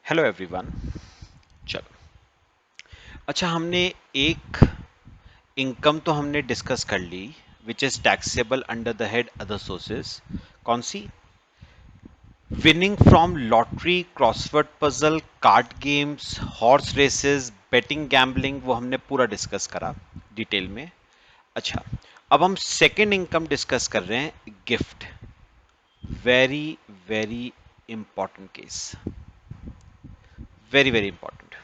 Hello everyone. चलो, अच्छा, हमने एक इनकम तो हमने डिस्कस कर ली which is taxable under the head other sources. कौन सी? Winning from lottery, crossword puzzle, card games, horse races, betting, gambling, वो हमने पूरा डिस्कस करा डिटेल में। अच्छा, अब हम सेकेंड इनकम डिस्कस कर रहे हैं, gift. Very very important case, very very important.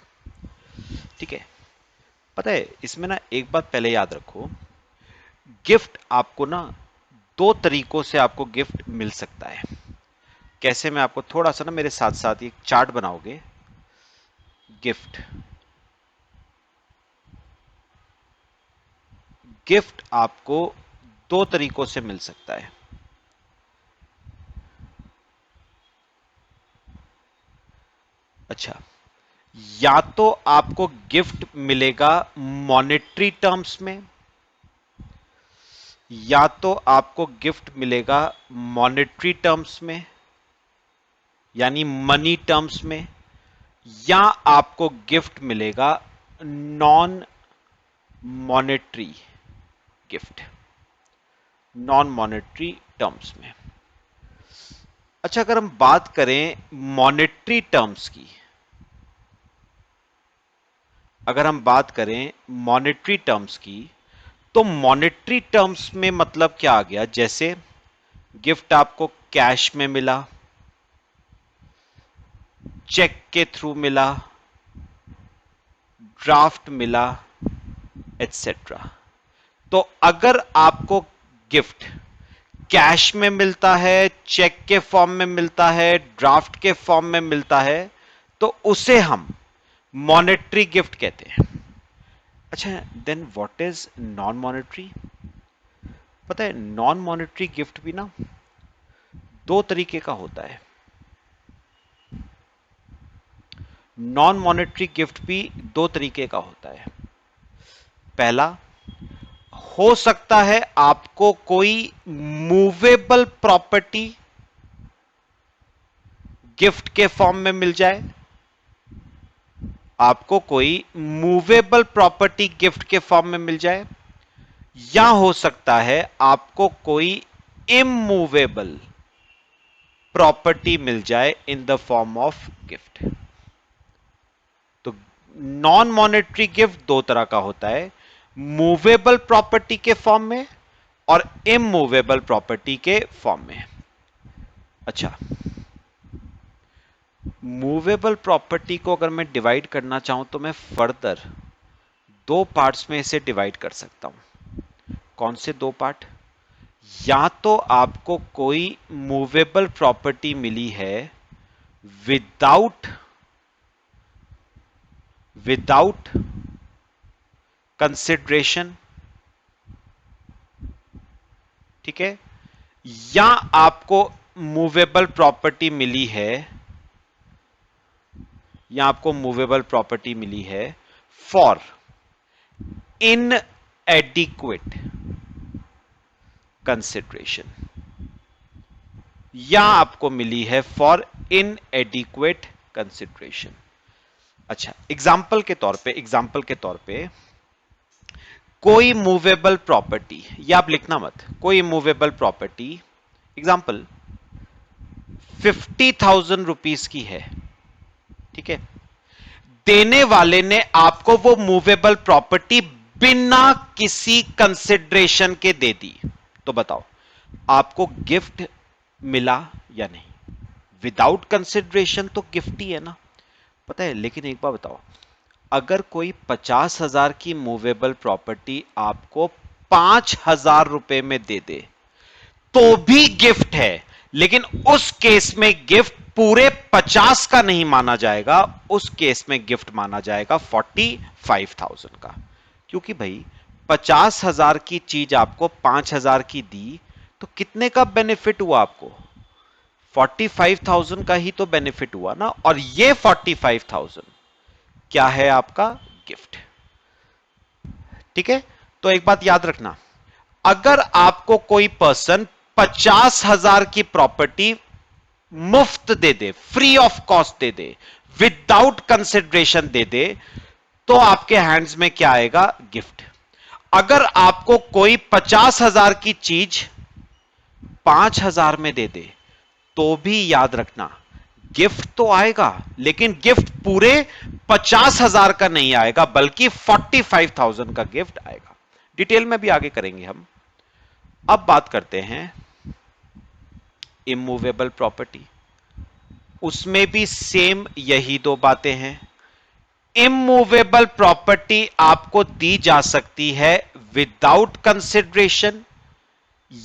ठीक है, पता है इसमें ना एक बात पहले याद रखो, गिफ्ट आपको ना दो तरीकों से आपको गिफ्ट मिल सकता है। कैसे? मैं आपको थोड़ा सा ना मेरे साथ साथ एक चार्ट बनाओगे। गिफ्ट, गिफ्ट आपको दो तरीकों से मिल सकता है। अच्छा, या तो आपको गिफ्ट मिलेगा मॉनेटरी टर्म्स में, या तो आपको गिफ्ट मिलेगा मॉनेटरी टर्म्स में यानी मनी टर्म्स में, या आपको गिफ्ट मिलेगा non monetary gift, non monetary terms में। अच्छा, अगर हम बात करें मॉनेटरी टर्म्स की, अगर हम बात करें मॉनेटरी टर्म्स की, तो मॉनेटरी टर्म्स में मतलब क्या आ गया? जैसे गिफ्ट आपको कैश में मिला, चेक के थ्रू मिला, ड्राफ्ट मिला, एटसेट्रा। तो अगर आपको गिफ्ट कैश में मिलता है, चेक के फॉर्म में मिलता है, ड्राफ्ट के फॉर्म में मिलता है, तो उसे हम मॉनेटरी गिफ्ट कहते हैं। अच्छा, then what is non monetary? पता है नॉन मॉनेटरी गिफ्ट भी ना दो तरीके का होता है। नॉन मॉनेटरी गिफ्ट भी दो तरीके का होता है। पहला, हो सकता है आपको कोई मूवेबल प्रॉपर्टी गिफ्ट के फॉर्म में मिल जाए, आपको कोई मूवेबल प्रॉपर्टी गिफ्ट के फॉर्म में मिल जाए, या हो सकता है आपको कोई इमूवेबल प्रॉपर्टी मिल जाए in the form of gift. तो नॉन मॉनेटरी गिफ्ट दो तरह का होता है, मूवेबल प्रॉपर्टी के फॉर्म में और इमूवेबल प्रॉपर्टी के फॉर्म में। अच्छा, मूवेबल प्रॉपर्टी को अगर मैं डिवाइड करना चाहूं तो मैं फर्दर दो पार्ट्स में इसे डिवाइड कर सकता हूं। कौन से दो पार्ट? या तो आपको कोई मूवेबल प्रॉपर्टी मिली है विदाउट विदाउट कंसिडरेशन, ठीक है, या आपको मूवेबल प्रॉपर्टी मिली है, या आपको मूवेबल प्रॉपर्टी मिली है फॉर इनएडिक्वेट कंसिडरेशन, या आपको मिली है फॉर इनएडिक्वेट कंसिडरेशन। अच्छा, एग्जाम्पल के तौर पे कोई मूवेबल प्रॉपर्टी, या आप लिखना मत, कोई मूवेबल प्रॉपर्टी एग्जाम्पल 50,000 रुपीज की है, ठीक है, देने वाले ने आपको वो मूवेबल प्रॉपर्टी बिना किसी कंसिडरेशन के दे दी, तो बताओ आपको गिफ्ट मिला या नहीं? विदाउट कंसिडरेशन तो गिफ्ट ही है ना। पता है, लेकिन एक बार बताओ, अगर कोई 50,000 की मूवेबल प्रॉपर्टी आपको 5,000 रुपए में दे दे तो भी गिफ्ट है, लेकिन उस केस में गिफ्ट पूरे 50 का नहीं माना जाएगा, उस केस में गिफ्ट माना जाएगा 45,000 का। क्योंकि भाई 50,000 की चीज आपको 5,000 की दी, तो कितने का बेनिफिट हुआ आपको? 45,000 का ही तो बेनिफिट हुआ ना, और ये 45,000 क्या है? आपका गिफ्ट। ठीक है, तो एक बात याद रखना, अगर आपको कोई पर्सन 50,000 की प्रॉपर्टी मुफ्त दे दे, फ्री ऑफ कॉस्ट दे दे, विदाउट कंसिडरेशन दे दे, तो आपके हैंड्स में क्या आएगा? गिफ्ट। अगर आपको कोई 50,000 की चीज 5,000 में दे दे, तो भी याद रखना गिफ्ट तो आएगा, लेकिन गिफ्ट पूरे 50,000 का नहीं आएगा, बल्कि 45,000 का गिफ्ट आएगा। डिटेल में भी आगे करेंगे हम। अब बात करते हैं इमूवेबल प्रॉपर्टी। उसमें भी सेम यही दो बातें हैं। इमूवेबल प्रॉपर्टी आपको दी जा सकती है विदाउट कंसिडरेशन,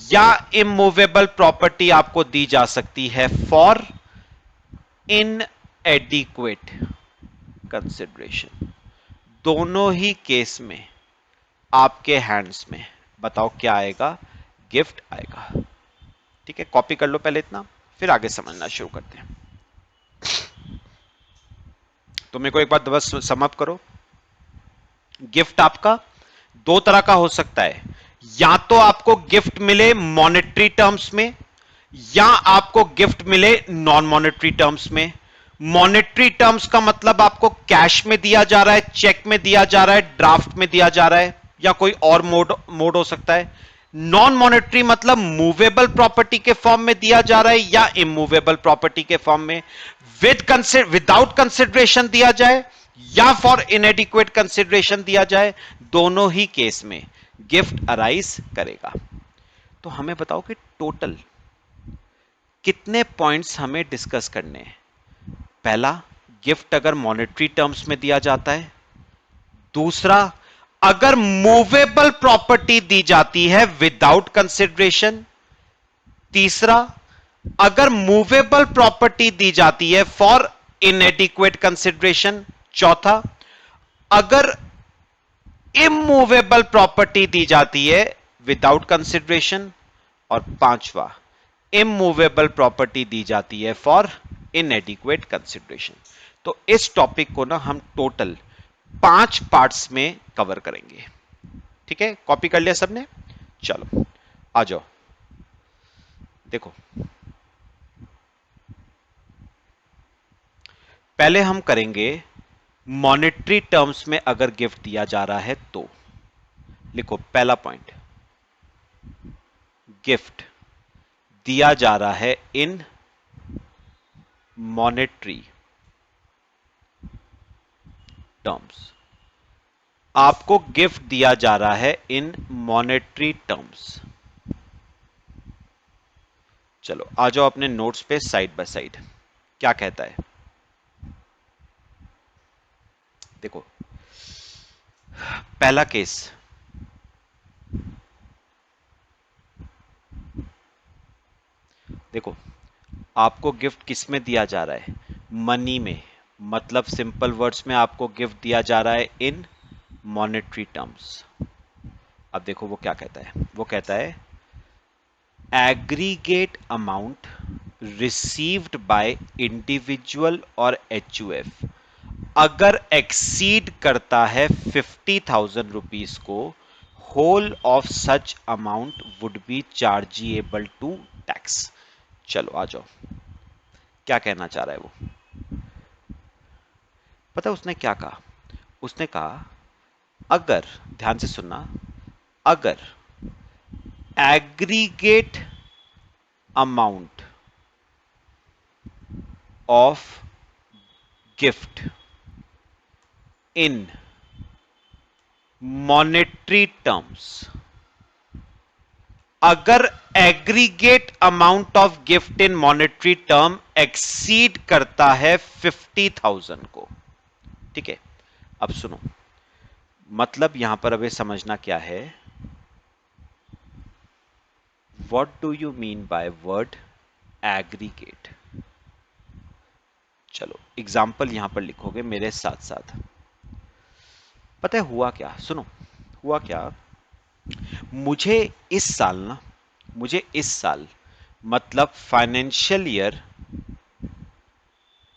या इमूवेबल प्रॉपर्टी आपको दी जा सकती है फॉर इनएडिक्वेट कंसिडरेशन। दोनों ही केस में आपके हैंड्स में बताओ क्या आएगा? गिफ्ट आएगा। ठीक है, कॉपी कर लो पहले इतना, फिर आगे समझना शुरू करते हैं। तो मेरे को एक बात बस समअप करो। गिफ्ट आपका दो तरह का हो सकता है। या तो आपको गिफ्ट मिले मॉनेटरी टर्म्स में, या आपको गिफ्ट मिले नॉन मॉनेटरी टर्म्स में। मॉनेटरी टर्म्स का मतलब आपको कैश में दिया जा रहा है, चेक में दिया जा रहा है, ड्राफ्ट में दिया जा रहा है, या कोई और मोड हो सकता है। नॉन मॉनेटरी मतलब मूवेबल प्रॉपर्टी के फॉर्म में दिया जा रहा है, या इमूवेबल प्रॉपर्टी के फॉर्म में विदाउट कंसिडरेशन दिया जाए, या फॉर इनएडिक्वेट कंसिडरेशन दिया जाए। दोनों ही केस में गिफ्ट अराइज करेगा। तो हमें बताओ कि टोटल कितने पॉइंट्स हमें डिस्कस करने हैं। पहला, गिफ्ट अगर मॉनेटरी टर्म्स में दिया जाता है। दूसरा, अगर मूवेबल प्रॉपर्टी दी जाती है विदाउट कंसिडरेशन। तीसरा, अगर मूवेबल प्रॉपर्टी दी जाती है फॉर इनएडिक्वेट कंसिडरेशन। चौथा, अगर इमूवेबल प्रॉपर्टी दी जाती है विदाउट कंसिडरेशन। और पांचवा, इमूवेबल प्रॉपर्टी दी जाती है फॉर इनएडिक्वेट कंसिडरेशन। तो इस टॉपिक को ना हम टोटल 5 पार्ट्स में कवर करेंगे। ठीक है, कॉपी कर लिया सबने? चलो आ जाओ। देखो, पहले हम करेंगे मॉनेटरी टर्म्स में अगर गिफ्ट दिया जा रहा है तो। लिखो पहला पॉइंट, गिफ्ट दिया जा रहा है इन मॉनेटरी टर्म्स। आपको गिफ्ट दिया जा रहा है इन मॉनेटरी टर्म्स। चलो आ जाओ अपने नोट्स पे साइड बाय साइड। क्या कहता है देखो, पहला केस, देखो आपको गिफ्ट किस में दिया जा रहा है? मनी में। मतलब सिंपल वर्ड्स में आपको गिफ्ट दिया जा रहा है इन मॉनेटरी टर्म्स। अब देखो वो क्या कहता है। वो कहता है aggregate amount received by individual और एचयूएफ अगर एक्सीड करता है 50,000 रुपीज को, whole of such amount would be chargeable to tax. चलो आ जाओ, क्या कहना चाह रहा है वो? पता है उसने क्या कहा? उसने कहा अगर, ध्यान से सुनना, अगर aggregate amount of gift in monetary terms, अगर aggregate amount of gift in monetary term exceed करता है 50,000 को। ठीक है, अब सुनो, मतलब यहां पर अभी समझना क्या है। What do you mean by word aggregate? चलो एग्जाम्पल यहां पर लिखोगे मेरे साथ साथ। पता है हुआ क्या? सुनो, हुआ क्या, मुझे इस साल ना, मुझे इस साल मतलब फाइनेंशियल ईयर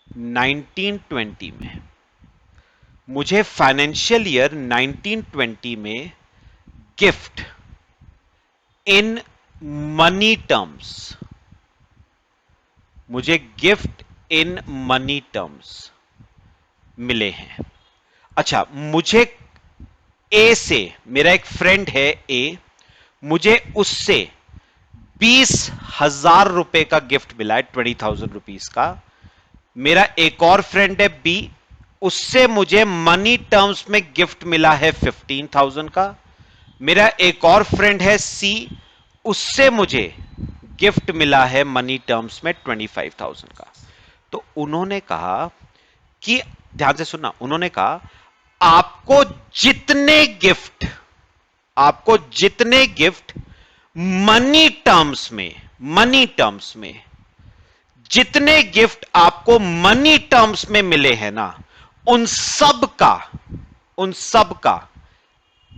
1920 में, मुझे फाइनेंशियल ईयर 1920 में गिफ्ट इन मनी टर्म्स, मुझे गिफ्ट इन मनी टर्म्स मिले हैं। अच्छा, मुझे ए से, मेरा एक फ्रेंड है ए, मुझे उससे 20,000 रुपए का गिफ्ट मिला है, 20,000 रुपीज का। मेरा एक और फ्रेंड है बी, उससे मुझे मनी टर्म्स में गिफ्ट मिला है 15,000 का। मेरा एक और फ्रेंड है सी, उससे मुझे गिफ्ट मिला है मनी टर्म्स में 25,000 का। तो उन्होंने कहा कि, ध्यान से सुनना, उन्होंने कहा आपको जितने गिफ्ट, आपको जितने गिफ्ट मनी टर्म्स में, मनी टर्म्स में जितने गिफ्ट आपको मनी टर्म्स में मिले हैं ना, उन सब का, उन सब का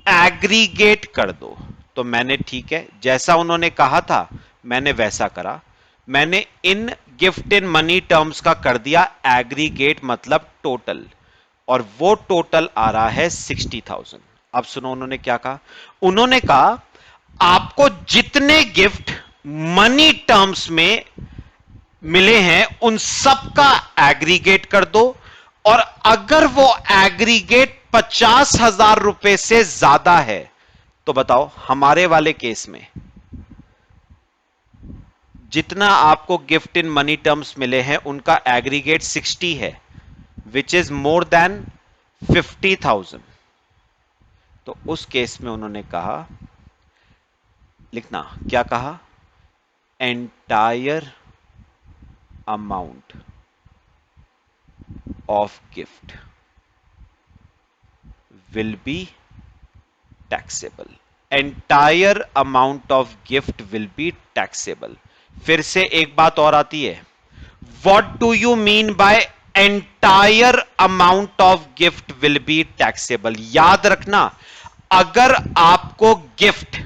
एग्रीगेट कर दो। तो मैंने, ठीक है, जैसा उन्होंने कहा था मैंने वैसा करा। मैंने इन गिफ्ट इन मनी टर्म्स का कर दिया एग्रीगेट, मतलब टोटल, और वो टोटल आ रहा है 60,000। अब सुनो उन्होंने क्या कहा। उन्होंने कहा आपको जितने गिफ्ट मनी टर्म्स में मिले हैं उन सब का एग्रीगेट कर दो, और अगर वो एग्रीगेट 50,000 रुपए से ज्यादा है तो बताओ, हमारे वाले केस में जितना आपको गिफ्ट इन मनी टर्म्स मिले हैं उनका एग्रीगेट 60 है, विच इज मोर देन 50,000। तो उस केस में उन्होंने कहा, लिखना क्या कहा, entire amount of gift will be taxable. Entire amount of gift will be taxable. फिर से एक बात और आती है, what do you mean by entire amount of gift will be taxable? याद रखना, अगर आपको गिफ्ट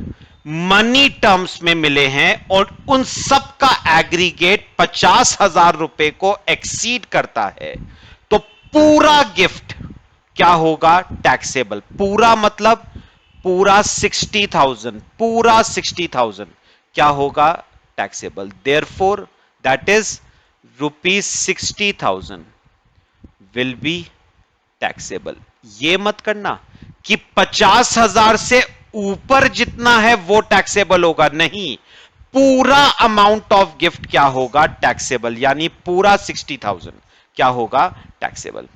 मनी टर्म्स में मिले हैं और उन सब का एग्रीगेट 50,000 रुपए को एक्सीड करता है तो पूरा गिफ्ट क्या होगा, टैक्सेबल। पूरा मतलब पूरा 60,000, पूरा 60,000 क्या होगा, taxable. Therefore that is ₹60,000 will be taxable. ये मत करना कि 50,000 से ऊपर जितना है वो टैक्सेबल होगा, नहीं, पूरा अमाउंट ऑफ गिफ्ट क्या होगा, टैक्सेबल, यानी पूरा 60,000 क्या होगा, टैक्सेबल।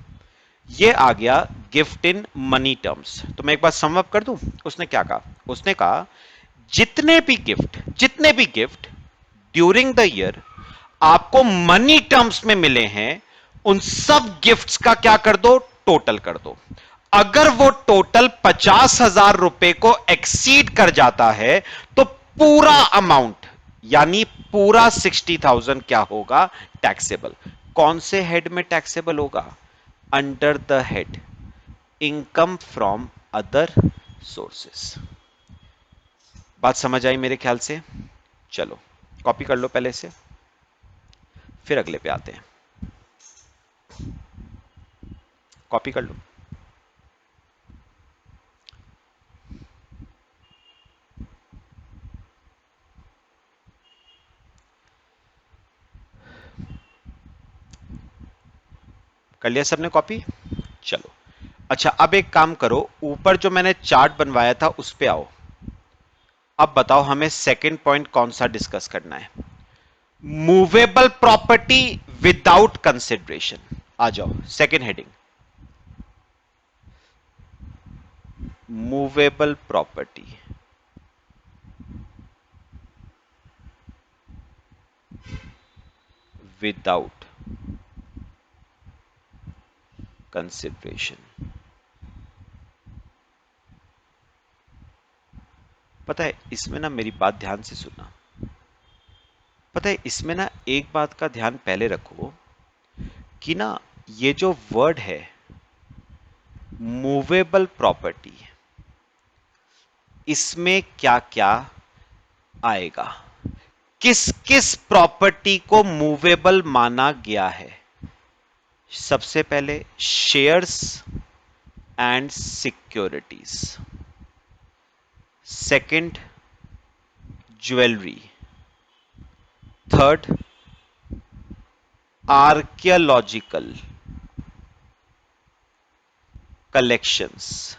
ये आ गया गिफ्ट इन मनी टर्म्स। तो मैं एक बार सम अप कर दूं, उसने क्या कहा, उसने कहा जितने भी गिफ्ट ड्यूरिंग द ईयर आपको मनी टर्म्स में मिले हैं उन सब गिफ्ट्स का क्या कर दो, टोटल कर दो। अगर वो टोटल 50,000 रुपए को एक्सीड कर जाता है तो पूरा अमाउंट यानी पूरा 60,000 क्या होगा, टैक्सेबल। कौन से हेड में टैक्सेबल होगा, under the head income from other sources. बात समझ आई मेरे ख्याल से। चलो कॉपी कर लो पहले से, फिर अगले पे आते हैं। कॉपी कर लो। कर लिया सबने कॉपी, चलो। अच्छा, अब एक काम करो, ऊपर जो मैंने चार्ट बनवाया था उस पे आओ। अब बताओ हमें सेकंड पॉइंट कौन सा डिस्कस करना है, मूवेबल प्रॉपर्टी विदाउट कंसिडरेशन। आ जाओ, second heading, movable property without consideration. पता है इसमें ना, मेरी बात ध्यान से सुनना, पता है इसमें ना एक बात का ध्यान पहले रखो कि ना, ये जो वर्ड है मूवेबल प्रॉपर्टी, इसमें क्या क्या आएगा, किस किस प्रॉपर्टी को मूवेबल माना गया है। सबसे पहले shares and securities, second jewellery, third archaeological, collections.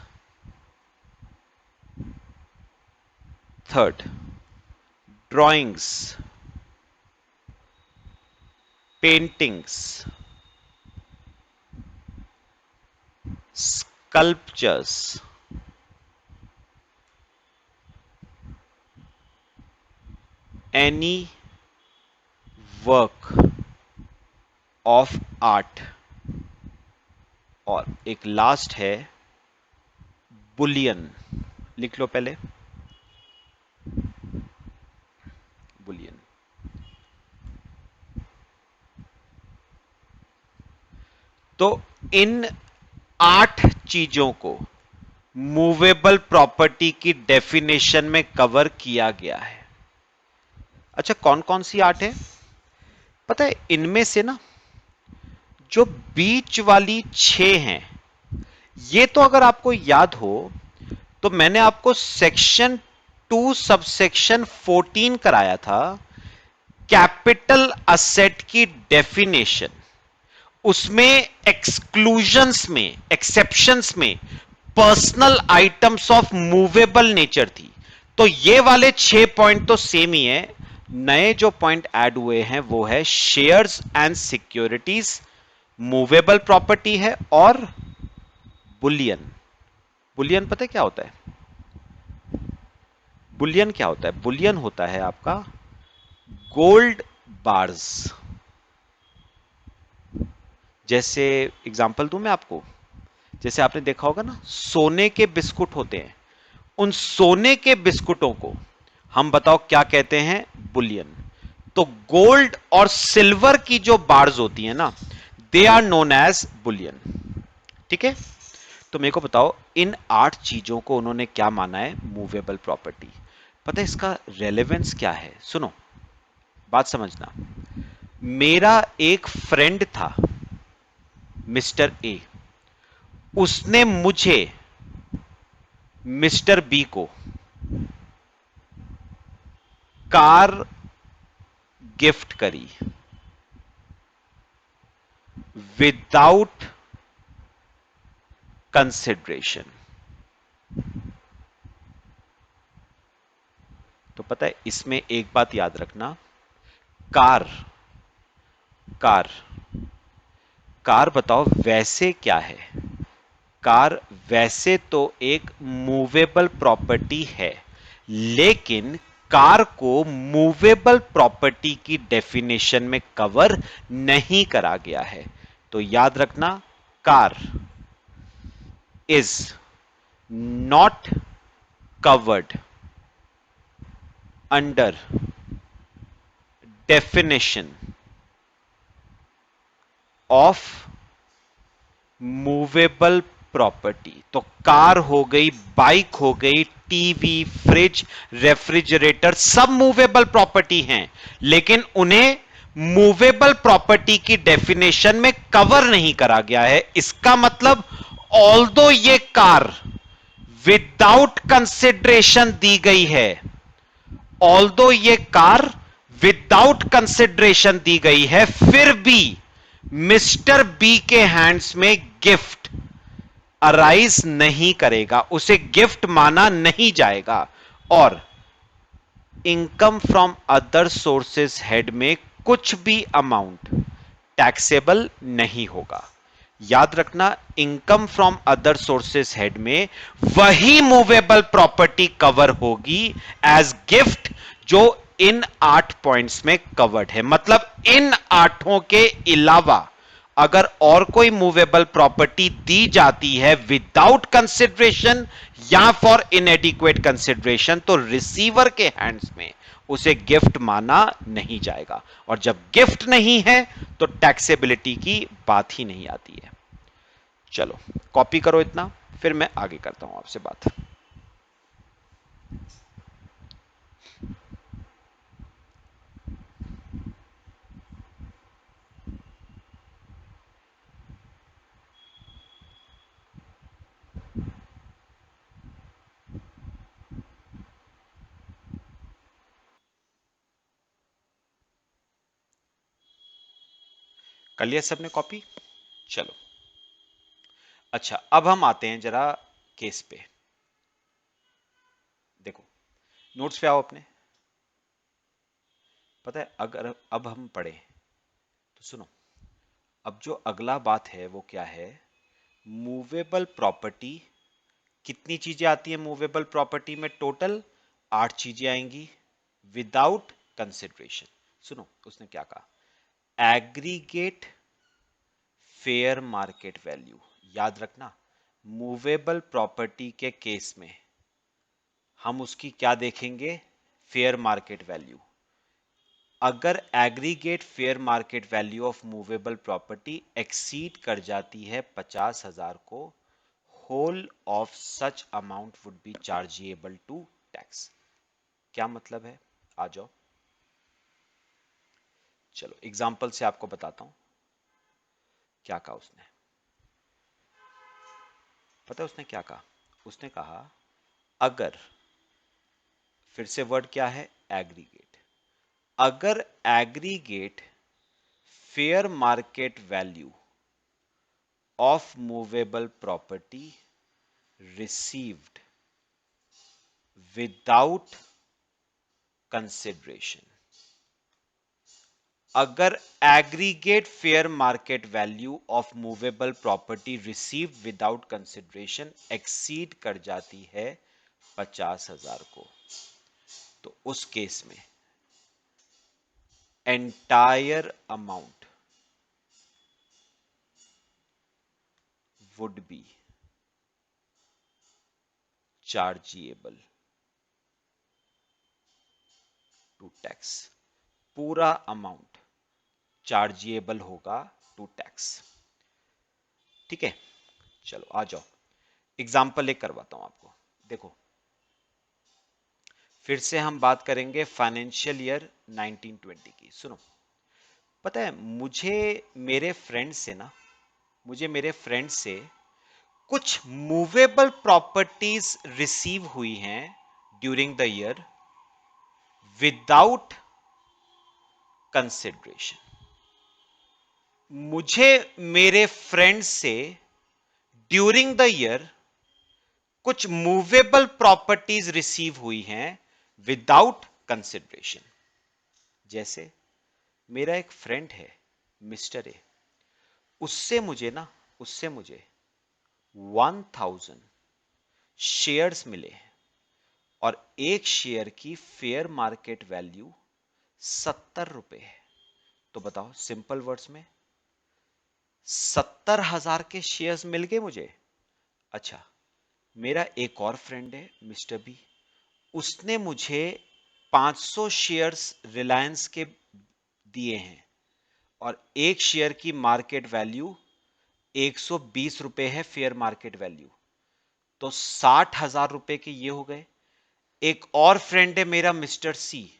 Third, drawings, paintings, sculptures, any work of art. और एक लास्ट है बुलियन, लिख लो पहले, बुलियन। तो इन 8 चीजों को मूवेबल प्रॉपर्टी की डेफिनेशन में कवर किया गया है। अच्छा, कौन कौन सी 8 है पता है? इनमें से ना जो बीच वाली 6 हैं, ये तो अगर आपको याद हो तो मैंने आपको सेक्शन 2 सबसेक्शन 14 कराया था, कैपिटल असेट की डेफिनेशन। उसमें एक्सक्लूजन्स में, एक्सेप्शंस में personal items of movable nature थी। तो ये वाले 6 पॉइंट तो सेम ही है। नए जो पॉइंट ऐड हुए हैं वो है shares and securities, movable property है, और बुलियन। बुलियन पता है क्या होता है? बुलियन क्या होता है? बुलियन होता है आपका गोल्ड बार्स। जैसे एग्जांपल दूं मैं आपको, जैसे आपने देखा होगा ना, सोने के बिस्कुट होते हैं। उन सोने के बिस्कुटों को हम बताओ क्या कहते हैं? बुलियन। तो गोल्ड और सिल्वर की जो बार्स होती है ना, they are known as bullion. ठीक है? तो मेरे को बताओ, इन 8 चीजों को उन्होंने क्या माना है मूवेबल प्रॉपर्टी? पता है इसका रेलेवेंस क्या है? सुनो, बात समझना। मेरा एक फ्रेंड था, मिस्टर ए। उसने मुझे, मिस्टर बी को, कार गिफ्ट करी विदाउट कंसिडरेशन। तो पता है इसमें एक बात याद रखना, कार, कार, कार बताओ वैसे क्या है? कार वैसे तो एक मूवेबल प्रॉपर्टी है, लेकिन कार को मूवेबल प्रॉपर्टी की डेफिनेशन में कवर नहीं करा गया है। तो याद रखना, car is not covered under definition of movable property. तो कार हो गई, बाइक हो गई, टीवी, फ्रिज, रेफ्रिजरेटर, सब मूवेबल प्रॉपर्टी हैं, लेकिन उन्हें मूवेबल प्रॉपर्टी की डेफिनेशन में कवर नहीं करा गया है। इसका मतलब ऑल्दो ये कार विदाउट कंसिडरेशन दी गई है, ऑल्दो ये कार विदाउट कंसिडरेशन दी गई है, फिर भी मिस्टर बी के हैंड्स में गिफ्ट अराइज नहीं करेगा, उसे गिफ्ट माना नहीं जाएगा। और income from other sources head में कुछ भी अमाउंट टैक्सेबल नहीं होगा। याद रखना, income from other sources head में वही मूवेबल प्रॉपर्टी कवर होगी एज गिफ्ट जो इन 8 पॉइंट्स में कवर्ड है। मतलब इन 8 के अलावा अगर और कोई मूवेबल प्रॉपर्टी दी जाती है विदाउट कंसिडरेशन या फॉर इनएडिक्वेट कंसिडरेशन, तो रिसीवर के हैंड्स में उसे गिफ्ट माना नहीं जाएगा। और जब गिफ्ट नहीं है तो टैक्सेबिलिटी की बात ही नहीं आती है। चलो कॉपी करो इतना, फिर मैं आगे करता हूं आपसे बात। कर लिया सबने कॉपी? चलो, अच्छा, अब हम आते हैं जरा केस पे। देखो, नोट्स पे आओ अपने। पता है, अगर अब हम पढ़े तो सुनो, अब जो अगला बात है वो क्या है, मूवेबल प्रॉपर्टी। कितनी चीजें आती है मूवेबल प्रॉपर्टी में? टोटल 8 चीजें आएंगी विदाउट कंसिडरेशन। सुनो उसने क्या कहा, एग्रीगेट फेयर मार्केट वैल्यू। याद रखना, मूवेबल प्रॉपर्टी के केस में हम उसकी क्या देखेंगे, फेयर मार्केट वैल्यू। अगर aggregate fair market value of movable property exceed कर जाती है 50,000 को, whole of such amount would be chargeable to tax. क्या मतलब है, आ जाओ, चलो एग्जांपल से आपको बताता हूं क्या कहा उसने। पता है उसने क्या कहा, उसने कहा अगर, फिर से वर्ड क्या है, एग्रीगेट। अगर aggregate fair market value of movable property received without consideration, अगर aggregate fair market value of movable property received without consideration exceed कर जाती है 50,000 को, तो उस केस में entire amount would be chargeable to tax. पूरा अमाउंट चार्जेबल होगा टू टैक्स। ठीक है, चलो आ जाओ, एग्जाम्पल एक करवाता हूं आपको। देखो, फिर से हम बात करेंगे फाइनेंशियल ईयर 1920 की। सुनो, पता है मुझे मेरे फ्रेंड से कुछ मूवेबल प्रॉपर्टीज रिसीव हुई हैं during the year without consideration. मुझे मेरे फ्रेंड से ड्यूरिंग द ईयर कुछ मूवेबल प्रॉपर्टीज रिसीव हुई हैं विदाउट कंसिडरेशन। जैसे मेरा एक फ्रेंड है मिस्टर ए, उससे मुझे 1000 शेयर्स मिले हैं और एक शेयर की फेयर मार्केट वैल्यू 70 रुपए है। तो बताओ सिंपल वर्ड्स में, 70,000 के शेयर्स मिल गए मुझे। अच्छा, मेरा एक और फ्रेंड है मिस्टर बी, उसने मुझे 500 शेयर्स रिलायंस के दिए हैं और एक शेयर की मार्केट वैल्यू 120 रुपए है, फेयर मार्केट वैल्यू। तो 60,000 रुपए के ये हो गए। एक और फ्रेंड है मेरा मिस्टर सी,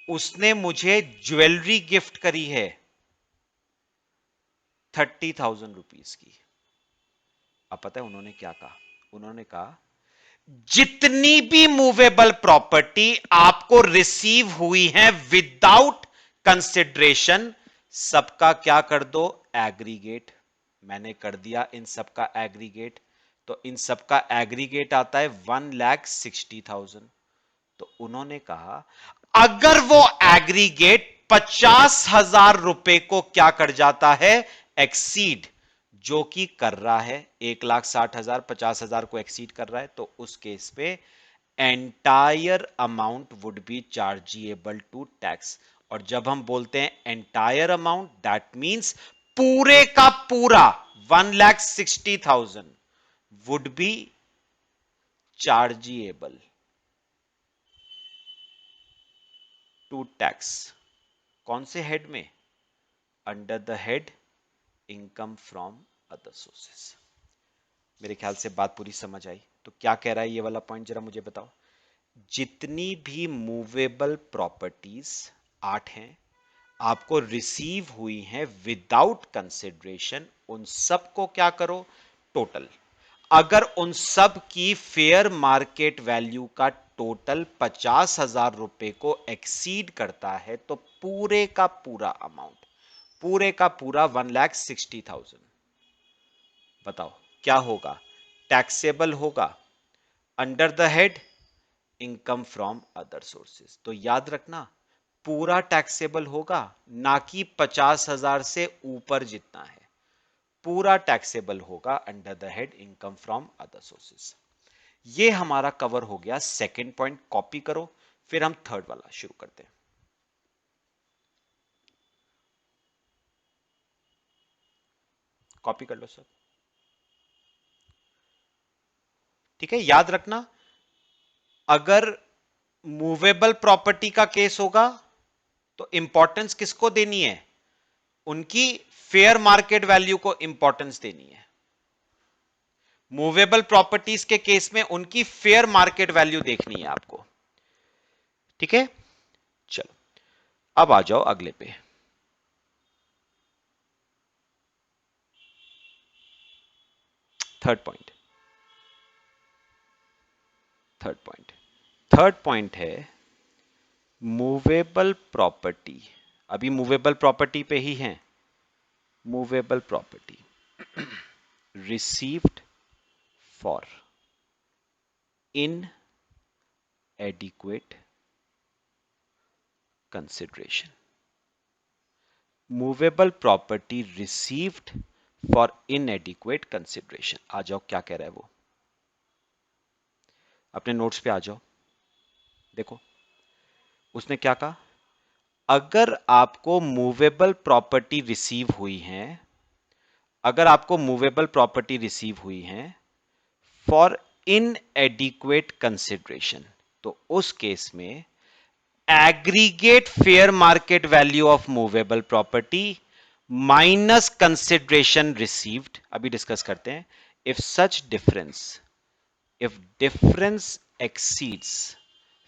उसने मुझे ज्वेलरी गिफ्ट करी है 30,000 रुपीज की। अब पता है उन्होंने क्या कहा, उन्होंने कहा जितनी भी मूवेबल प्रॉपर्टी आपको रिसीव हुई है विदाउट कंसिडरेशन, सबका क्या कर दो, एग्रीगेट। मैंने कर दिया इन सबका एग्रीगेट, तो इन सबका एग्रीगेट आता है 1,60,000। तो उन्होंने कहा अगर वो एग्रीगेट 50,000 रुपए को क्या कर जाता है, एक्सीड, जो कि कर रहा है 1,60,000, 50,000 को एक्सीड कर रहा है, तो उस केस पे entire amount would be chargeable to tax. और जब हम बोलते हैं एंटायर अमाउंट, दैट मींस पूरे का पूरा 1,60,000 would be chargeable to tax. कौन से हेड में, under the head income from other sources. मेरे ख्याल से बात पूरी समझ आई। तो क्या कह रहा है ये वाला पॉइंट, जरा मुझे बताओ। जितनी भी मूवेबल प्रॉपर्टीज 8 हैं, आपको रिसीव हुई हैं विदाउट कंसिडरेशन, उन सब को क्या करो, टोटल। अगर उन सब की फेयर मार्केट वैल्यू का टोटल 50,000 रुपए को एक्सीड करता है, तो पूरे का पूरा अमाउंट, पूरे का पूरा 1,60,000, बताओ क्या होगा, टैक्सेबल होगा under the head income from other sources. तो याद रखना पूरा टैक्सेबल होगा, ना कि 50,000 से ऊपर जितना है, पूरा टैक्सेबल होगा under the head income from other sources. ये हमारा कवर हो गया सेकंड पॉइंट, कॉपी करो, फिर हम थर्ड वाला शुरू करते हैं। कॉपी कर लो सब, ठीक है। याद रखना अगर मूवेबल प्रॉपर्टी का केस होगा तो इंपॉर्टेंस किसको देनी है, उनकी फेयर मार्केट वैल्यू को इंपॉर्टेंस देनी है। मूवेबल प्रॉपर्टीज के केस में उनकी फेयर मार्केट वैल्यू देखनी है आपको, ठीक है। चलो अब आ जाओ अगले पे। थर्ड पॉइंट, थर्ड पॉइंट है मूवेबल प्रॉपर्टी। अभी मूवेबल प्रॉपर्टी पे ही हैं। Movable property received for inadequate consideration। Movable property received for inadequate consideration। आ जाओ क्या कह रहा है वो, अपने नोट्स पे आ जाओ। देखो उसने क्या कहा, अगर आपको मूवेबल प्रॉपर्टी रिसीव हुई है, अगर आपको मूवेबल प्रॉपर्टी रिसीव हुई है फॉर इनएडिक्वेट कंसिडरेशन, तो उस केस में aggregate fair market value of movable property minus consideration received. अभी डिस्कस करते हैं। If such difference, if difference exceeds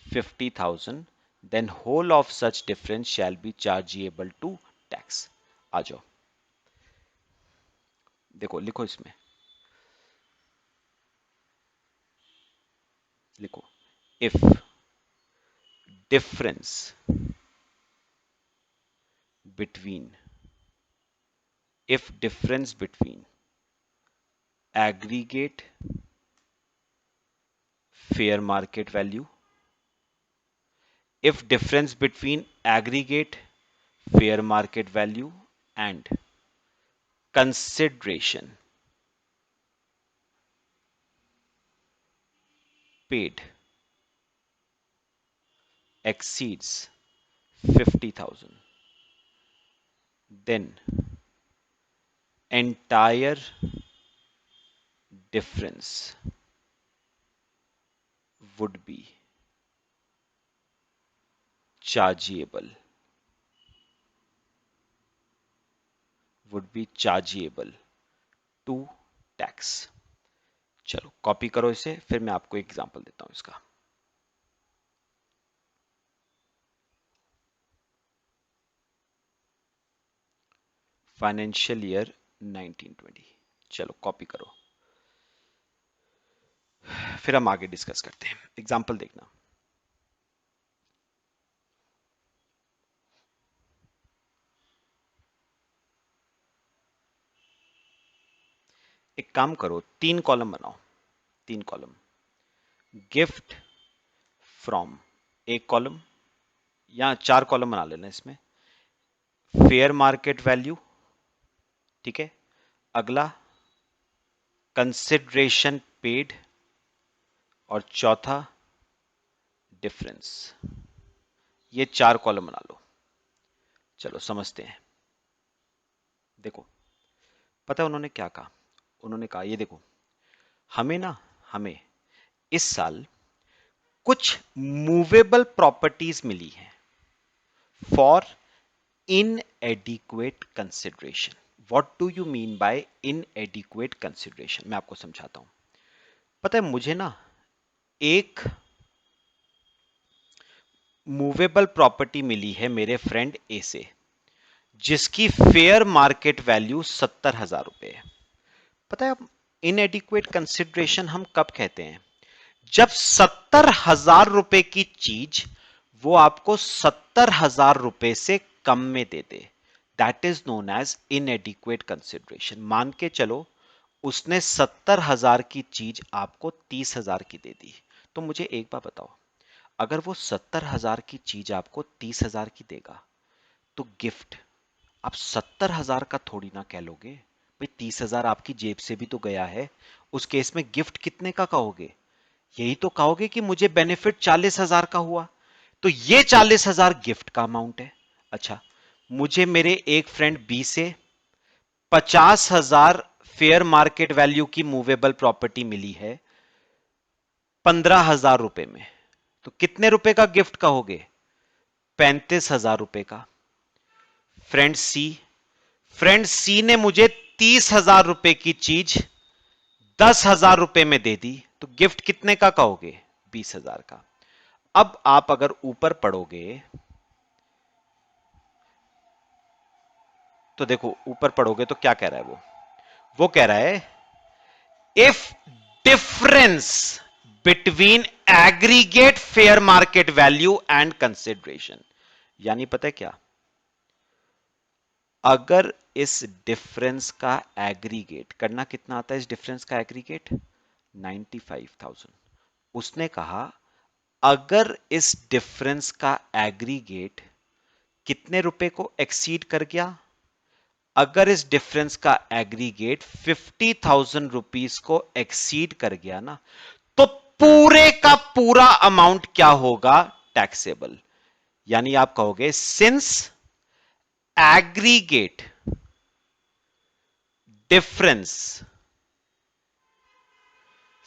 50,000 then whole of such difference shall be chargeable to tax। आ जाओ देखो, लिखो इसमें, लिखो if difference between, if difference between aggregate fair market value, if difference between aggregate fair market value and consideration paid exceeds 50,000 then entire difference would be chargeable, would be chargeable to tax। चलो copy करो इसे, फिर मैं आपको example देता हूं इसका। Financial year 1920। चलो कॉपी करो, फिर हम आगे डिस्कस करते हैं। एग्जांपल देखना, एक काम करो, 3 कॉलम बनाओ, 3 कॉलम। गिफ्ट फ्रॉम एक कॉलम, या 4 कॉलम बना लेना इसमें। फेयर मार्केट वैल्यू, ठीक है। अगला कंसिडरेशन पेड, और चौथा डिफरेंस। ये 4 कॉलम बना लो। चलो समझते हैं। देखो पता है उन्होंने क्या कहा, उन्होंने कहा ये देखो हमें इस साल कुछ मूवेबल प्रॉपर्टीज मिली हैं for inadequate consideration. What do you mean by इनएडिक्वेट consideration, मैं आपको समझाता हूं। पता है मुझे ना एक मूवेबल प्रॉपर्टी मिली है मेरे फ्रेंड ए से, जिसकी फेयर मार्केट वैल्यू 70,000 रुपए है। पता है इनएडिक्वेट कंसिडरेशन हम कब कहते हैं, जब 70,000 रुपए की चीज वो आपको 70,000 रुपए से कम में दे दे, that is known as inadequate consideration. मान के चलो उसने 70,000 की चीज आपको 30,000 की दे दी। तो मुझे एक बात बताओ, अगर वो 70,000 की चीज आपको 30,000 की देगा, तो गिफ्ट आप 70,000 का थोड़ी ना कह लोगे भाई, 30,000 आपकी जेब से भी तो गया है। उस केस में गिफ्ट कितने का कहोगे? यही तो कहोगे कि मुझे बेनिफिट 40,000 का हुआ। तो ये 40,000 गिफ्ट का अमाउंट है। अच्छा, मुझे मेरे एक फ्रेंड बी से 50,000 फेयर मार्केट वैल्यू की मूवेबल प्रॉपर्टी मिली है 15,000 रुपए में। तो कितने रुपए का गिफ्ट कहोगे? 35,000 रुपए का। फ्रेंड सी, फ्रेंड सी ने मुझे 30,000 रुपए की चीज 10,000 रुपए में दे दी, तो गिफ्ट कितने का कहोगे? 20,000 का। अब आप अगर ऊपर पढ़ोगे, तो देखो ऊपर पढ़ोगे तो क्या कह रहा है वो कह रहा है if difference between aggregate fair market value and consideration, यानी पता है क्या, अगर इस डिफरेंस का एग्रीगेट करना, कितना आता है इस डिफरेंस का एग्रीगेट? 95,000। उसने कहा अगर इस डिफरेंस का एग्रीगेट कितने रुपए को एक्सीड कर गया, अगर इस डिफरेंस का एग्रीगेट 50,000 रुपीस को एक्सीड कर गया ना, तो पूरे का पूरा अमाउंट क्या होगा? टैक्सेबल। यानी आप कहोगे since aggregate difference,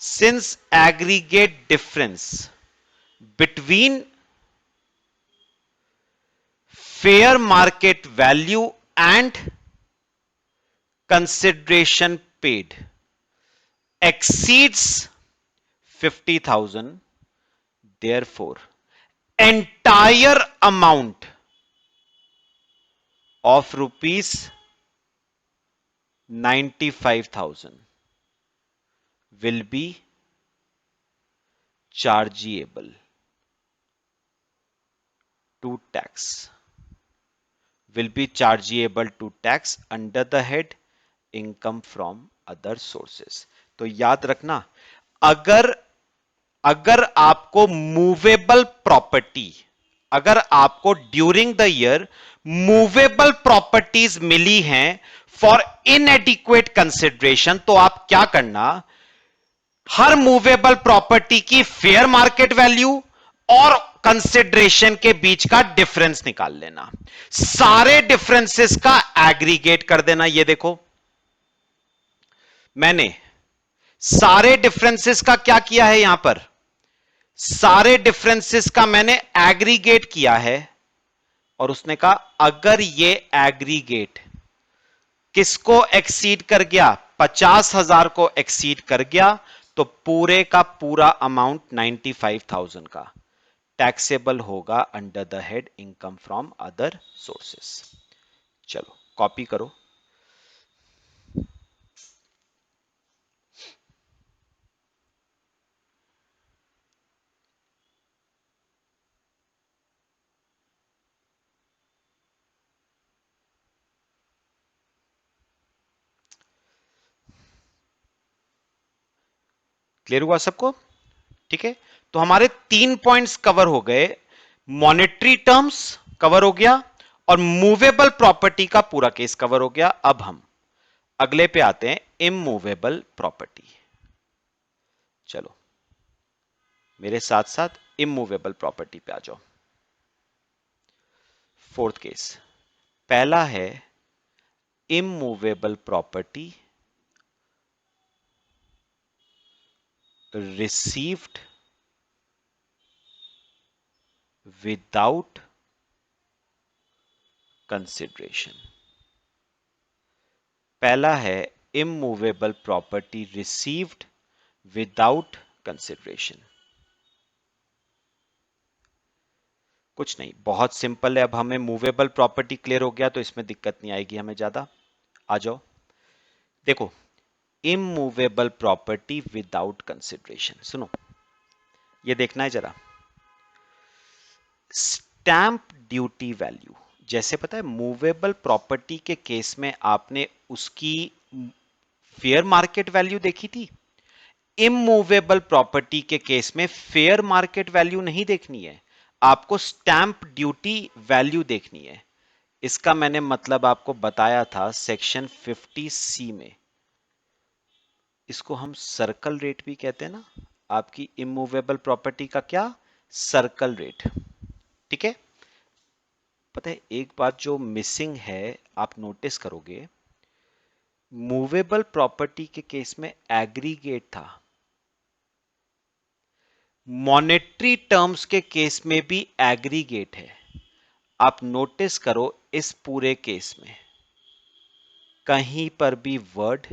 since aggregate difference between fair market value and consideration paid exceeds 50,000, therefore entire amount of rupees 95,000 will be chargeable to tax, will be chargeable to tax under the head income from other sources। तो याद रखना, अगर अगर आपको movable property, अगर आपको during the year movable properties मिली हैं फॉर इनएडिक्वेट कंसिडरेशन, तो आप क्या करना, हर मूवेबल प्रॉपर्टी की फेयर मार्केट वैल्यू और कंसिडरेशन के बीच का डिफरेंस निकाल लेना, सारे डिफरेंसेस का एग्रीगेट कर देना। ये देखो मैंने सारे डिफरेंसेस का क्या किया है, यहां पर सारे डिफरेंसेस का मैंने एग्रीगेट किया है, और उसने कहा अगर ये एग्रीगेट किसको एक्सीड कर गया, 50,000 को एक्सीड कर गया, तो पूरे का पूरा अमाउंट 95,000 का टैक्सेबल होगा under the head income from other sources. चलो कॉपी करो। क्लियर हुआ सबको? ठीक है, तो हमारे 3 पॉइंट्स कवर हो गए, मॉनेटरी टर्म्स कवर हो गया और मूवेबल प्रॉपर्टी का पूरा केस कवर हो गया। अब हम अगले पे आते हैं, इमूवेबल प्रॉपर्टी। चलो मेरे साथ साथ इमूवेबल प्रॉपर्टी पे आ जाओ। फोर्थ केस, पहला है immovable property received without consideration. पहला है immovable property received without consideration. कुछ नहीं, बहुत सिंपल है। अब हमें मूवेबल प्रॉपर्टी क्लियर हो गया, तो इसमें दिक्कत नहीं आएगी हमें ज्यादा। आ जाओ देखो, इमूवेबल प्रॉपर्टी विदाउट कंसिडरेशन, सुनो ये देखना है जरा। स्टैंप ड्यूटी वैल्यू, जैसे पता है मूवेबल प्रॉपर्टी के केस में आपने उसकी फेयर मार्केट वैल्यू देखी थी। इमूवेबल प्रॉपर्टी के केस में फेयर मार्केट वैल्यू नहीं देखनी है, आपको स्टैंप ड्यूटी वैल्यू देखनी है। इसका मैंने मतलब आपको बताया था सेक्शन 50C में। इसको हम सर्कल रेट भी कहते हैं ना, आपकी इमूवेबल प्रॉपर्टी का क्या, सर्कल रेट। ठीक है। पता है एक बात जो मिसिंग है, आप नोटिस करोगे, मूवेबल प्रॉपर्टी के केस में एग्रीगेट था, मॉनेटरी टर्म्स के केस में भी एग्रीगेट है। आप नोटिस करो इस पूरे केस में कहीं पर भी वर्ड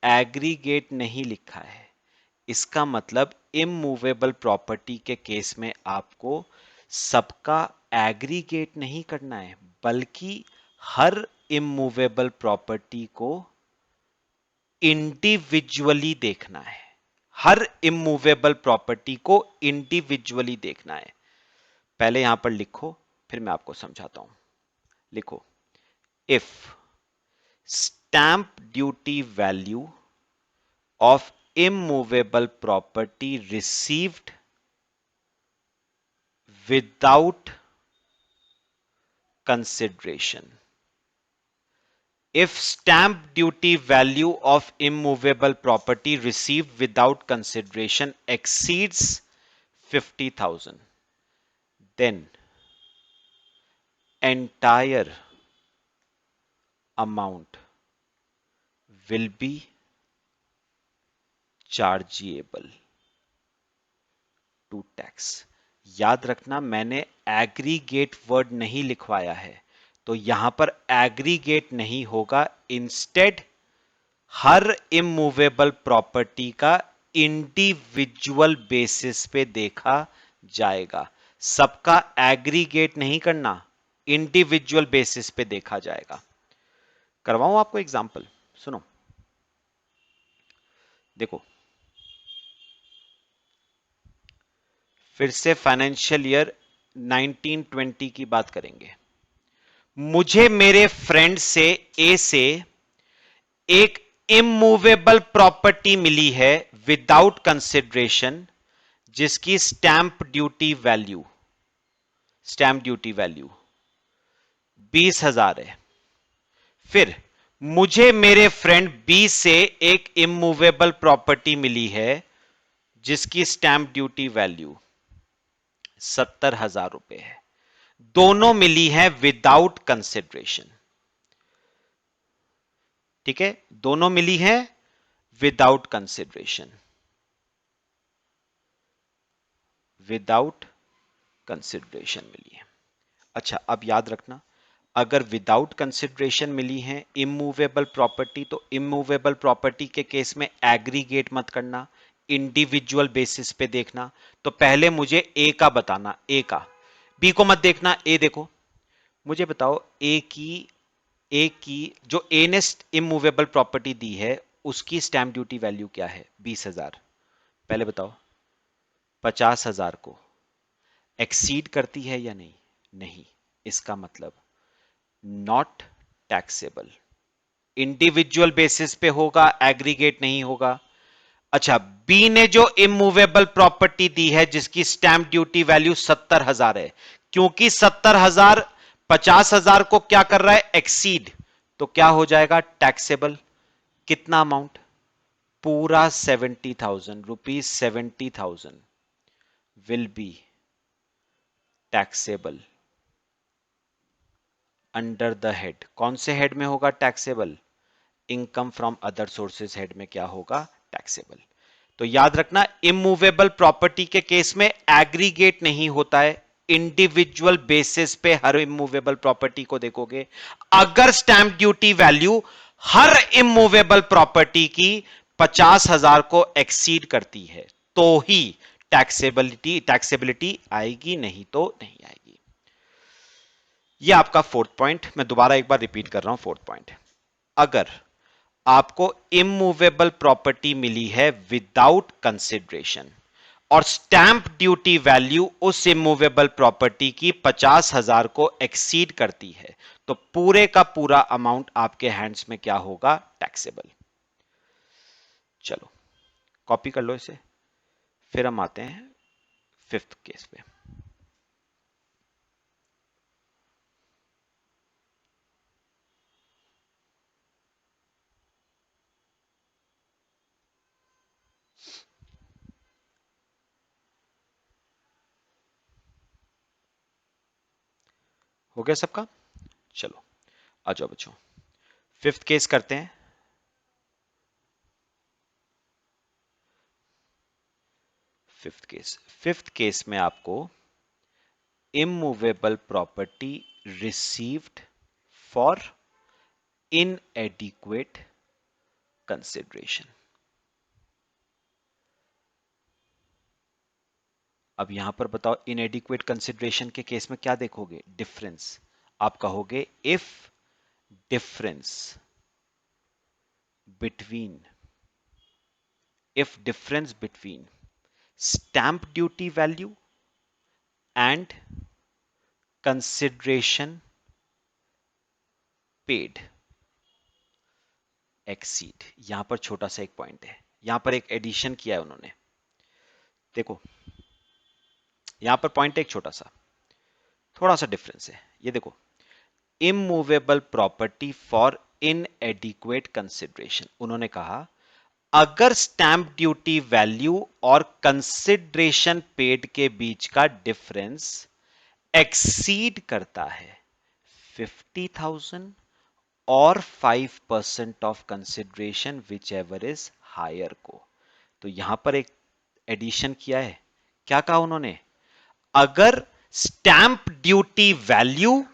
एग्रीगेट नहीं लिखा है। इसका मतलब इमूवेबल प्रॉपर्टी के केस में आपको सबका एग्रीगेट नहीं करना है, बल्कि हर इमूवेबल प्रॉपर्टी को इंडिविजुअली देखना है। हर इमूवेबल प्रॉपर्टी को इंडिविजुअली देखना है। पहले यहां पर लिखो, फिर मैं आपको समझाता हूं। लिखो, if stamp duty value of immovable property received without consideration. If stamp duty value of immovable property received without consideration exceeds 50,000, then entire amount will be chargeable to tax. याद रखना मैंने एग्रीगेट वर्ड नहीं लिखवाया है, तो यहां पर aggregate नहीं होगा, इंस्टेड हर इमूवेबल प्रॉपर्टी का इंडिविजुअल बेसिस पे देखा जाएगा। सबका एग्रीगेट नहीं करना, इंडिविजुअल बेसिस पे देखा जाएगा। करवाऊं आपको एग्जांपल, सुनो। देखो, फिर से फाइनेंशियल ईयर 1920 की बात करेंगे। मुझे मेरे फ्रेंड से ए से एक इमूवेबल प्रॉपर्टी मिली है विदाउट कंसिडरेशन, जिसकी स्टैंप ड्यूटी वैल्यू 20,000 है। फिर मुझे मेरे फ्रेंड बी से एक इमूवेबल प्रॉपर्टी मिली है जिसकी स्टैंप ड्यूटी वैल्यू 70,000 रुपए है। दोनों मिली है विदाउट कंसिडरेशन। ठीक है, दोनों मिली है विदाउट कंसिडरेशन। विदाउट कंसिडरेशन मिली है। अच्छा, अब याद रखना, अगर विदाउट कंसिडरेशन मिली है इमूवेबल प्रॉपर्टी, तो इमूवेबल प्रॉपर्टी के केस में एग्रीगेट मत करना, इंडिविजुअल बेसिस पे देखना। तो पहले मुझे ए का बताना, ए का, बी को मत देखना, ए देखो। मुझे बताओ ए की जो ए ने इमूवेबल प्रॉपर्टी दी है उसकी स्टैंप ड्यूटी वैल्यू क्या है, 20,000। पहले बताओ, 50,000 को एक्सीड करती है या नहीं? नहीं। इसका मतलब नॉट टैक्सेबल, इंडिविजुअल बेसिस पे होगा, एग्रीगेट नहीं होगा। अच्छा, बी ने जो इमूवेबल प्रॉपर्टी दी है जिसकी स्टैंप ड्यूटी वैल्यू 70,000 है, क्योंकि 70,000 50,000 को क्या कर रहा है, एक्सीड, तो क्या हो जाएगा, टैक्सेबल। कितना अमाउंट, पूरा 70,000 rupees, 70,000 will be taxable under the head. कौन से हेड में होगा taxable, income from other sources head में क्या होगा, टैक्सेबल। तो याद रखना, इमूवेबल प्रॉपर्टी के केस में एग्रीगेट नहीं होता है, इंडिविजुअल बेसिस पे हर इमूवेबल प्रॉपर्टी को देखोगे। अगर स्टैंप ड्यूटी वैल्यू हर इमूवेबल प्रॉपर्टी की 50,000 को एक्सीड करती है तो ही टैक्सेबिलिटी आएगी, नहीं तो नहीं आएगी। यह आपका फोर्थ पॉइंट, मैं दोबारा एक बार रिपीट कर रहा हूं। फोर्थ पॉइंट, अगर आपको इमूवेबल प्रॉपर्टी मिली है विदाउट कंसिडरेशन और स्टैंप ड्यूटी वैल्यू उस इमूवेबल प्रॉपर्टी की 50,000 को एक्सीड करती है, तो पूरे का पूरा अमाउंट आपके हैंड्स में क्या होगा, टैक्सेबल। चलो कॉपी कर लो इसे, फिर हम आते हैं फिफ्थ केस पे। हो गया सबका? चलो आ जाओ बच्चों, फिफ्थ केस करते हैं। फिफ्थ केस में आपको immovable property received for inadequate consideration. अब यहां पर बताओ, इनएडिक्वेट कंसिडरेशन के केस में क्या देखोगे? डिफरेंस। आप कहोगे if difference between stamp duty value and consideration paid exceed. यहां पर छोटा सा एक पॉइंट है, यहां पर एक एडिशन किया है उन्होंने। देखो यहां पर पॉइंट एक छोटा सा, थोड़ा सा डिफरेंस है। ये देखो, immovable property for inadequate consideration, उन्होंने कहा अगर स्टैंप ड्यूटी वैल्यू और कंसिडरेशन पेड के बीच का डिफरेंस एक्सीड करता है 50,000 और 5% of consideration whichever is higher को। तो यहां पर एक एडिशन किया है। क्या कहा उन्होंने? अगर स्टैंप ड्यूटी वैल्यू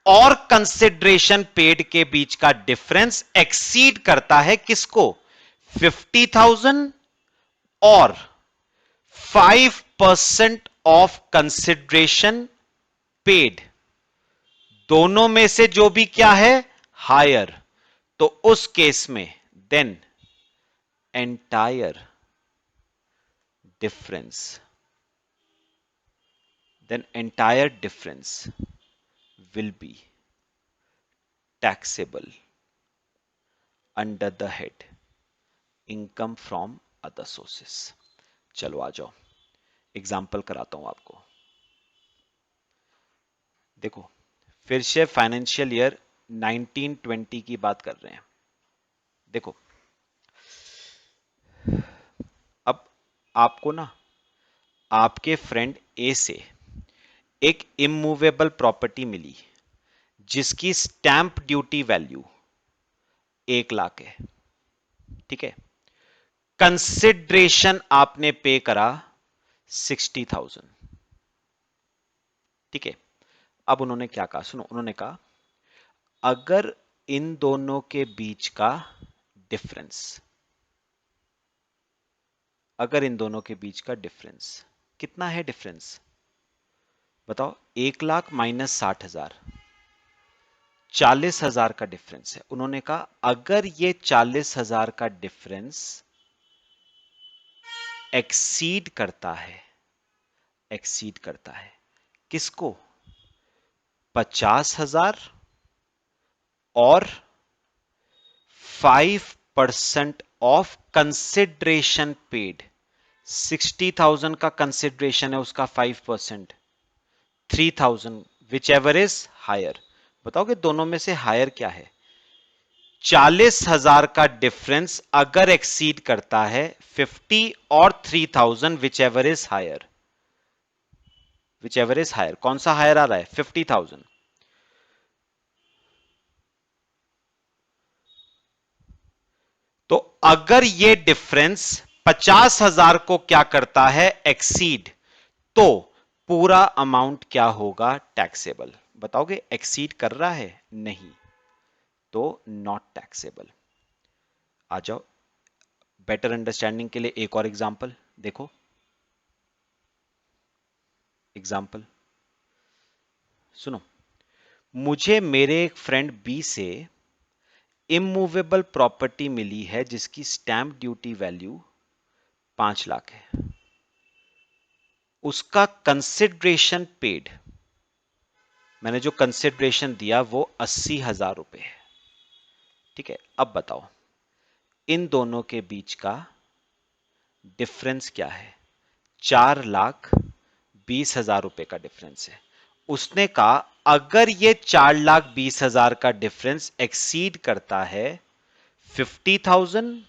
और कंसिडरेशन पेड के बीच का डिफरेंस एक्सीड करता है किसको? 50,000 और 5% ऑफ कंसिडरेशन पेड, दोनों में से जो भी क्या है? हायर। तो उस केस में then entire difference will be taxable under the head income from other sources। चलो आ जाओ, एग्जाम्पल कराता हूं आपको। देखो फिर से फाइनेंशियल ईयर 1920 की बात कर रहे हैं। देखो अब आपको ना आपके फ्रेंड ए से एक इमूवेबल प्रॉपर्टी मिली जिसकी स्टैंप ड्यूटी वैल्यू 1 लाख है। ठीक है, कंसिडरेशन आपने पे करा 60,000। ठीक है, अब उन्होंने क्या कहा सुनो, उन्होंने कहा अगर इन दोनों के बीच का डिफरेंस, कितना है डिफरेंस बताओ? 1 लाख माइनस 60,000, 40,000 का डिफरेंस है। उन्होंने कहा अगर ये 40,000 का डिफरेंस एक्सीड करता है किसको? 50,000 और 5% ऑफ कंसिडरेशन पेड। 60,000 का कंसिडरेशन है, उसका 5% 3,000 विच एवर इज हायर। बताओगे दोनों में से हायर क्या है? 40,000 का डिफरेंस अगर एक्सीड करता है 50 और 3,000 विच एवर इज हायर, कौन सा हायर आ रहा है? 50,000। तो अगर ये डिफरेंस 50,000 को क्या करता है? एक्सीड, तो पूरा अमाउंट क्या होगा? टैक्सेबल। बताओगे एक्सीड कर रहा है? नहीं, तो नॉट टैक्सेबल। आ जाओ बेटर अंडरस्टैंडिंग के लिए एक और एग्जांपल देखो। एग्जांपल सुनो, मुझे मेरे एक फ्रेंड बी से इमूवेबल प्रॉपर्टी मिली है जिसकी स्टैंप ड्यूटी वैल्यू 5 लाख है। उसका कंसिडरेशन पेड, मैंने जो कंसिडरेशन दिया वो 80,000 रुपए है। ठीक है, अब बताओ इन दोनों के बीच का डिफरेंस क्या है? 4,20,000 रुपए का डिफरेंस है। उसने कहा अगर ये 4,20,000 का डिफरेंस एक्सीड करता है 50,000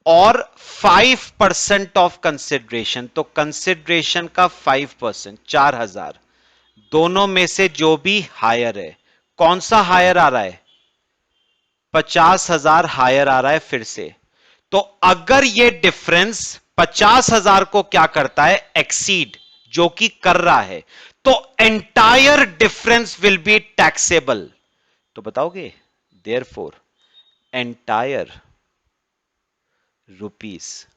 और 5% ऑफ कंसिडरेशन, तो कंसिडरेशन का 5%, 4,000, दोनों में से जो भी हायर है, कौन सा हायर आ रहा है? 50,000 हायर आ रहा है फिर से। तो अगर ये डिफरेंस 50,000 को क्या करता है? एक्सीड, जो कि कर रहा है, तो entire difference will be taxable. तो बताओगे? Therefore entire rupees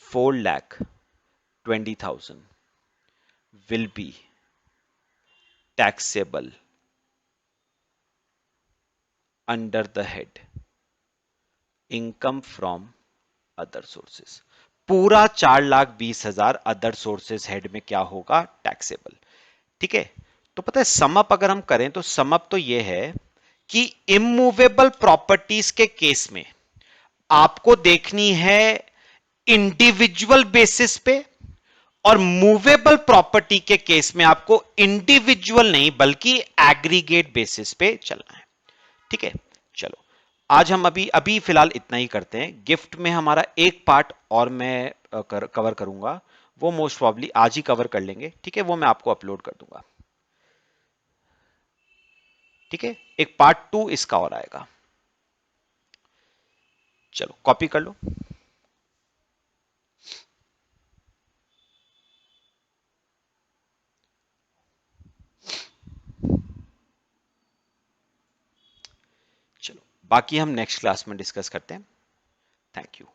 4,20,000 will be taxable under the head income from other sources। पूरा 4,20,000 अदर सोर्सेज हेड में क्या होगा? टैक्सेबल। ठीक है। तो पता है समअप अगर हम करें तो समअप तो यह है कि इमूवेबल प्रॉपर्टीज के केस में आपको देखनी है इंडिविजुअल बेसिस पे, और मूवेबल प्रॉपर्टी के केस में आपको इंडिविजुअल नहीं बल्कि एग्रीगेट बेसिस पे चलना है। ठीक है। चलो, आज हम अभी अभी फिलहाल इतना ही करते हैं। गिफ्ट में हमारा एक पार्ट और मैं कवर करूंगा, वो मोस्ट प्रॉब्ली आज ही कवर कर लेंगे। ठीक है, वो मैं आपको अपलोड कर दूंगा। ठीक है, एक पार्ट 2 इसका और आएगा। चलो कॉपी कर लो। चलो, बाकी हम नेक्स्ट क्लास में डिस्कस करते हैं। Thank you.